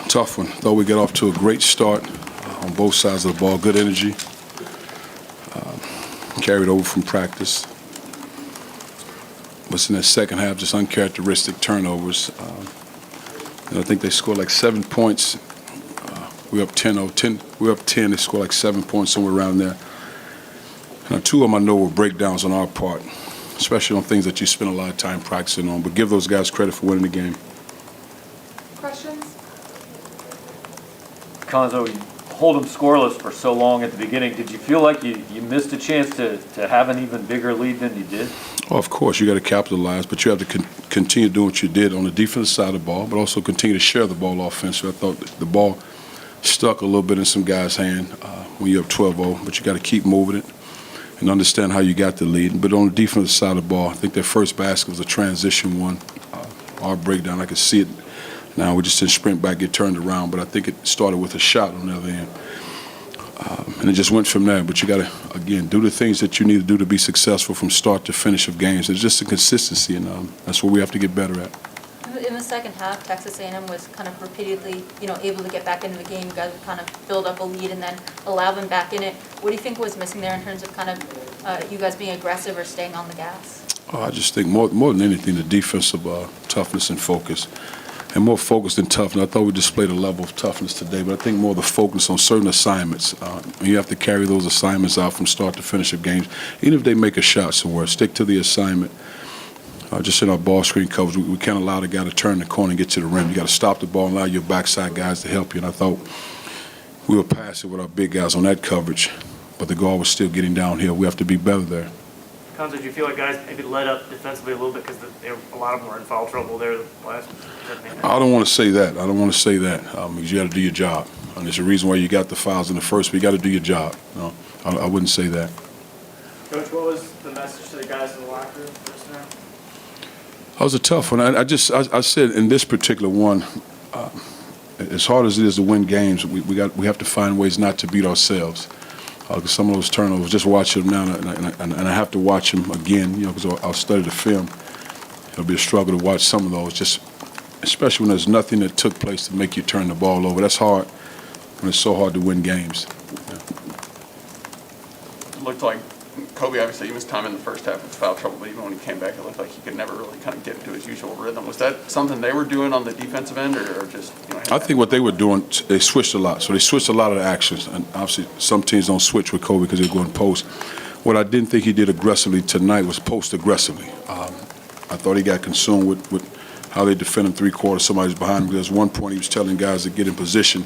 Tough one. Thought we got off to a great start on both sides of the ball. Good energy. Carried over from practice. But in that second half, just uncharacteristic turnovers. And I think they scored like 7 points. We up 10. We up 10. They scored like 7 points, somewhere around there. And two of them I know were breakdowns on our part, especially on things that you spend a lot of time practicing on. But give those guys credit for winning the game. Questions? Cuonzo, you hold them scoreless for so long at the beginning. Did you feel like you missed a chance to have an even bigger lead than you did? Well, of course, you got to capitalize, but you have to continue doing what you did on the defensive side of the ball, but also continue to share the ball offensively. I thought the ball stuck a little bit in some guys' hand when you're up 12-0, but you got to keep moving it and understand how you got the lead. But on the defensive side of the ball, I think their first basket was a transition one. Our breakdown, I could see it now. We just didn't sprint back, get turned around, but I think it started with a shot on the other end. And it just went from there. But you got to, again, do the things that you need to do to be successful from start to finish of games. It's just a consistency, and that's what we have to get better at. In the second half, Texas A&M was kind of repeatedly, able to get back into the game. You guys would kind of build up a lead and then allow them back in it. What do you think was missing there in terms of kind of you guys being aggressive or staying on the gas? I just think more than anything, the defensive toughness and focus. And more focused than toughness. I thought we displayed a level of toughness today, but I think more the focus on certain assignments. You have to carry those assignments out from start to finish of games. Even if they make a shot somewhere, stick to the assignment. Just in our ball screen coverage, we can't allow the guy to turn the corner and get to the rim. You got to stop the ball and allow your backside guys to help you. And I thought we were passing with our big guys on that coverage, but the guard was still getting downhill. We have to be better there. Cuonzo, did you feel like guys maybe let up defensively a little bit because a lot of them were in foul trouble there the last? I don't want to say that. I don't want to say that because you got to do your job. And there's a reason why you got the fouls in the first, but you got to do your job. No, I wouldn't say that. Coach, what was the message to the guys in the locker room first now? That was a tough one. I said in this particular one, as hard as it is to win games, we have to find ways not to beat ourselves. Some of those turnovers, just watch them now, and I have to watch them again, because I'll study the film. It'll be a struggle to watch some of those, just especially when there's nothing that took place to make you turn the ball over. That's hard when it's so hard to win games. It looked like Kobe, obviously, he missed time in the first half with foul trouble, but even when he came back, it looked like he could never really kind of get into his usual rhythm. Was that something they were doing on the defensive end, or just, I think what they were doing, they switched a lot. So they switched a lot of the actions, and obviously some teams don't switch with Kobe because they're going post. What I didn't think he did aggressively tonight was post aggressively. I thought he got consumed with how they defend him three-quarters. Somebody's behind him. There's one point he was telling guys to get in position.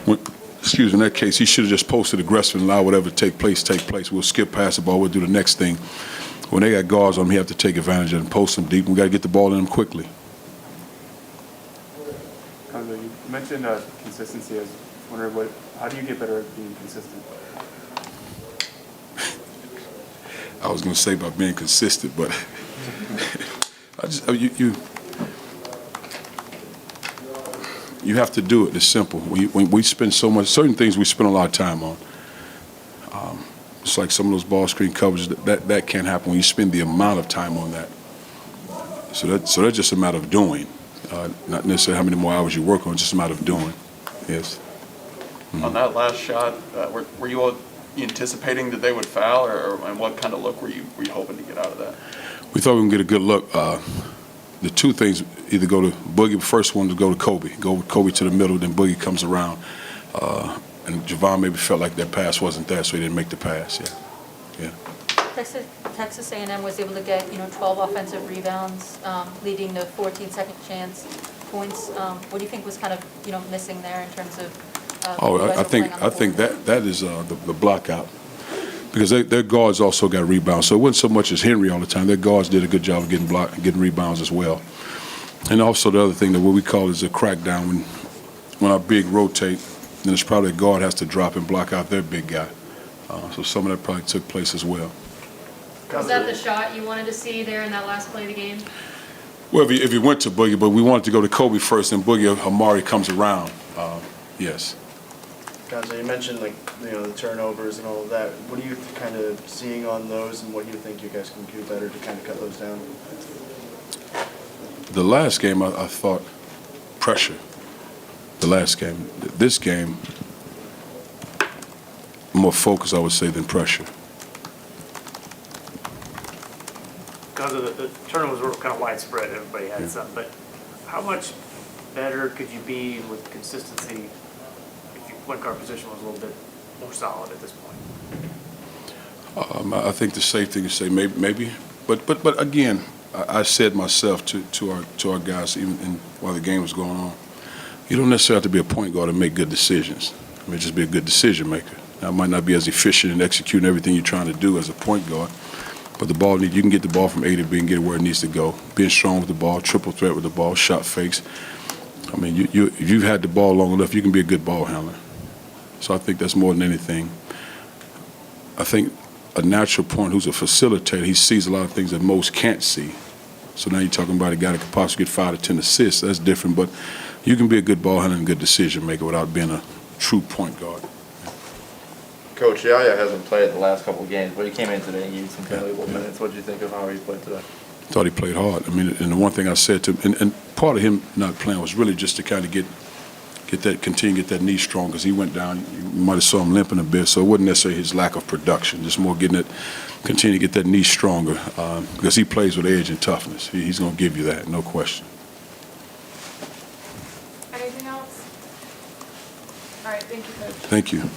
In that case, he should have just posted aggressive and allowed whatever to take place. We'll skip past the ball. We'll do the next thing. When they got guards on him, he have to take advantage of them, post them deep. We got to get the ball in them quickly. Cuonzo, you mentioned consistency. I was wondering, how do you get better at being consistent? I was going to say about being consistent, but you have to do it. It's simple. When we spend so much, certain things we spend a lot of time on. It's like some of those ball screen coverages, that can't happen when you spend the amount of time on that. So that's just a matter of doing, not necessarily how many more hours you work on, just a matter of doing. Yes. Mm-hmm. On that last shot, were you all anticipating that they would foul, and what kind of look were you hoping to get out of that? We thought we would get a good look. The two things either go to Boogie. The first one to go to Kobe. Go with Kobe to the middle, then Boogie comes around. And Javon maybe felt like that pass wasn't there, so he didn't make the pass. Yeah. Texas A&M was able to get 12 offensive rebounds, leading to 14 second chance points. What do you think was kind of I there in terms of? I think that is the block out. Because their guards also got rebounds. So it wasn't so much as Henry all the time. Their guards did a good job of getting rebounds as well. And also the other thing that what we call is a crackdown. When our big rotate, then it's probably a guard has to drop and block out their big guy. So some of that probably took place as well. Was that the shot you wanted to see there in that last play of the game? Well, if you went to Boogie, but we wanted to go to Kobe first, and Boogie Amari comes around. Yes. Cuonzo, you mentioned the turnovers and all of that. What are you kind of seeing on those, and what do you think you guys can do better to kind of cut those down? The last game, I thought pressure. the last game. This game, more focus, I would say, than pressure. Because of the turnovers were kind of widespread, everybody had some, but how much better could you be with consistency if your point guard position was a little bit more solid at this point? I think the safe thing to say maybe, but again, I said myself to our guys even while the game was going on, you don't necessarily have to be a point guard to make good decisions. I mean, just be a good decision maker. Now, it might not be as efficient in executing everything you're trying to do as a point guard, but you can get the ball from A to B and get it where it needs to go. Being strong with the ball, triple threat with the ball, shot fakes. I mean, if you've had the ball long enough, you can be a good ball handler. So I think that's more than anything. I think a natural point who's a facilitator, he sees a lot of things that most can't see. So now you're talking about a guy that could possibly get 5 to 10 assists. That's different, but you can be a good ball handler and good decision maker without being a true point guard. Coach, Yaya hasn't played the last couple of games, but he came in today and gave you some valuable minutes. What did you think of how he played today? Thought he played hard. I mean, and the one thing I said to him, and part of him not playing was really just to kind of continue to get that knee strong, because he went down. You might have saw him limping a bit, so it wasn't necessarily his lack of production, just more continue to get that knee stronger, because he plays with edge and toughness. He's going to give you that, no question. Anything else? All right, thank you, Coach. Thank you.